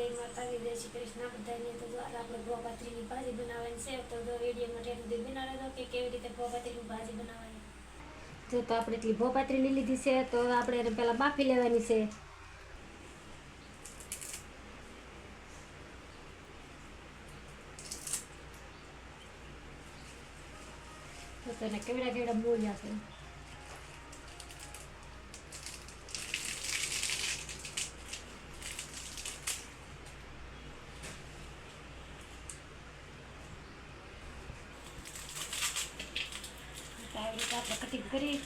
જય માતાજી, જય શ્રી કૃષ્ણ બધાને। તો આપણે ભોપાત્રીની ભાજી બનાવવાની છે, તો વિડીયોમાં ઠેર સુધી બનાવી દો કે કેવી રીતે ભોપાત્રીની ભાજી બનાવવાની। જો તો આપણે એટલી ભોપાત્રી લઈ લીધી છે, તો આપણે એને પહેલાં બાફી લેવાની છે। તો તેને કેવડા કેવડા બોલ્યા છે। આવી રીતે આપણે કટિંગ કરી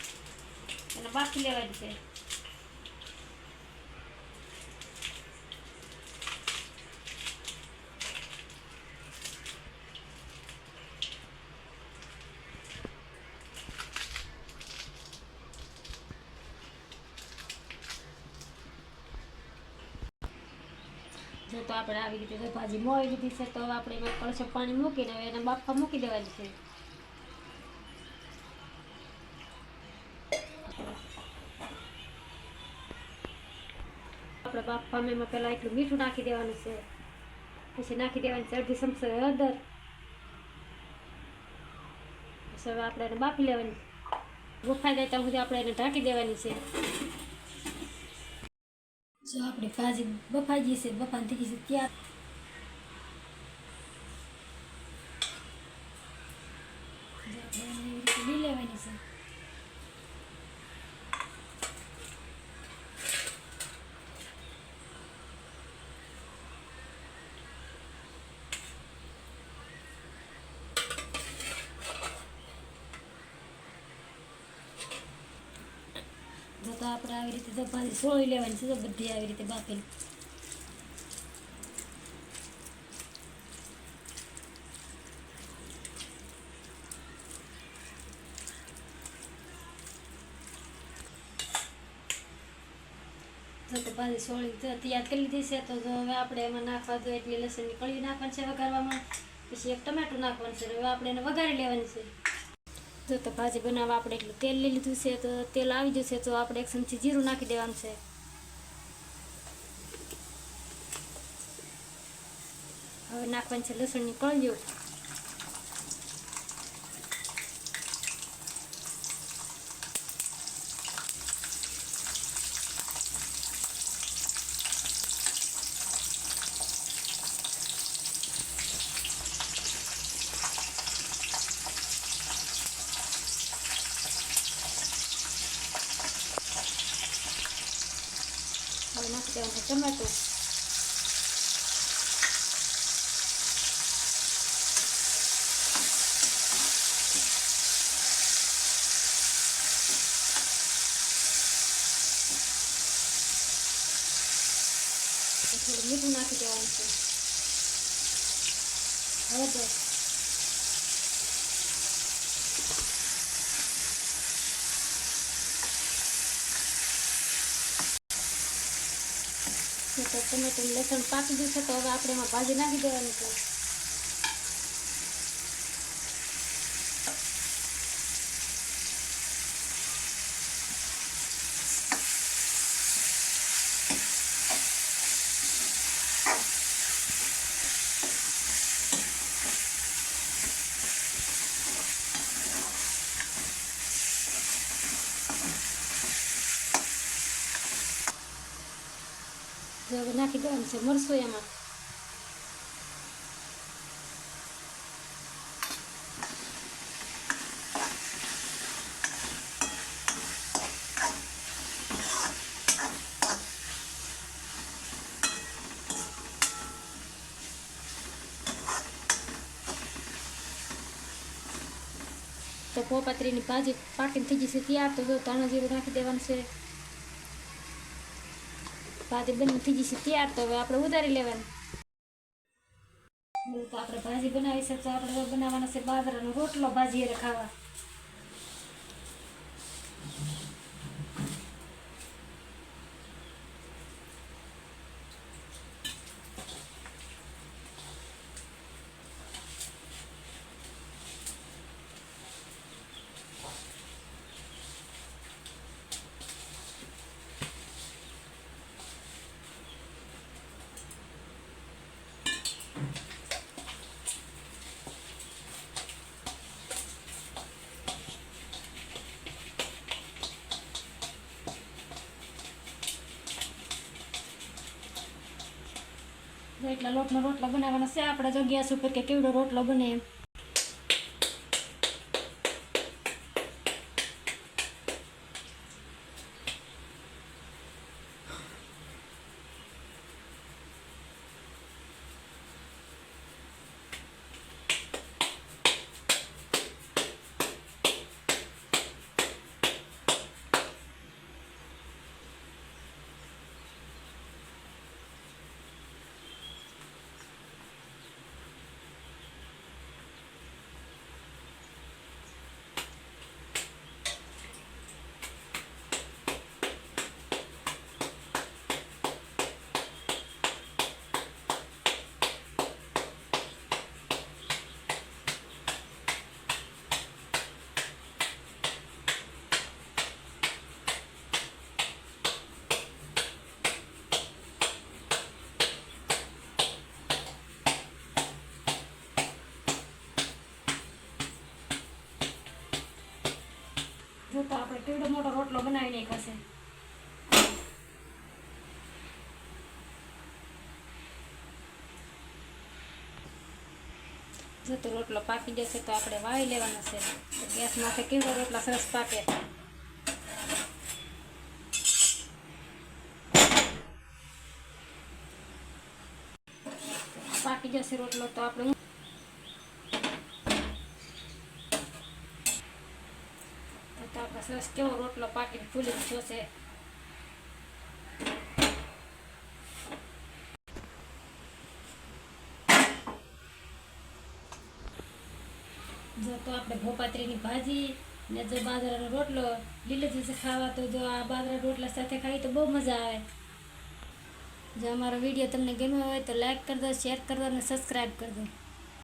અને બાફી લેવાની છે। જો તો આપણે આવી રીતે ભાજી મોળી લીધી છે, તો આપણે એમાં કળશો પાણી મૂકીને હવે એને બાફવા મૂકી દેવાની છે। આપણે બાફવામાં એમાં પહેલાં એટલું મીઠું નાખી દેવાનું છે, પછી નાખી દેવાની છે અડધી ચમચી હળદર। પછી હવે આપણે એને બાફી લેવાની, બફાઈ જાય ત્યાં સુધી આપણે એને ઢાંકી દેવાની છે। જો આપણે ભાજી બફાઈ ગઈ છે, બફાઈ થઈ ગઈ છે ત્યાં લઈ લેવાની છે। જો તો આપણે આવી રીતે ભાજી સોળી લેવાની છે, બધી આવી રીતે બાફીને। જો તો ભાજી સોળી તૈયાર કરી લીધી છે, તો હવે આપણે એમાં નાખવા દો એટલી લસણની કળી નાખવાની છે વઘારવામાં, પછી એક ટમેટું નાખવાનું છે। હવે આપણે એને વઘારી લેવાની છે। જો તો ભાજી બનાવવા આપણે એટલું તેલ લઈ લીધું છે, તો તેલ આવી જશે તો આપણે એક ચમચી જીરું નાખી દેવાનું છે। હવે નાખવાની છે લસણની કળીઓ, હવે નાખી દેવાનું છે ટમેટું, થોડું મીઠું નાખી દેવાનું છે, હળદર, તો ટમેટું લસણ પાકી ગયું છે, તો હવે આપણે એમાં ભાજી નાખી દેવાની છે। હવે નાખી દેવાનું છે મરચું એમાં, તો ભોપાત્રીની ભાજી પાકીને થઈ જશે તૈયાર, તો ધાણા જીરું નાખી દેવાનું છે। ભાજી બની થઈ જશે તૈયાર, તો હવે આપણે ઉતારી લેવાની। તો આપણે ભાજી બનાવી છે, તો આપણે બનાવવાનો છે બાજરાનો રોટલો ભાજી એને ખાવા। એટલા લોટનો રોટલો બનાવવાનો છે આપણે. જો ગેસ ઉપર કે કેવડો રોટલો બને એમ. જો તો આપણે કેવડો મોટો રોટલો બનાવી નાખ્યો છે. જો તો રોટલો પાકી જશે તો આપણે વાળી લેવાનો છે. ગેસ માથે કેવડો રોટલા સરસ પાકે. પાકી જશે રોટલો તો આપણે સરસ કેવો રોટલો પાકીને ફૂલી ગયો છે. જો તો આપણે ભોપાત્રીની ભાજી ને જો બાજરાનો રોટલો લીલો જશે ખાવા તો જો આ બાજરા રોટલા સાથે ખાઈ તો બહુ મજા આવે. જો અમારો વિડીયો તમને ગમ્યો હોય તો લાઈક કરી દો, શેર કરી દો અને સબસ્ક્રાઈબ કરી દો.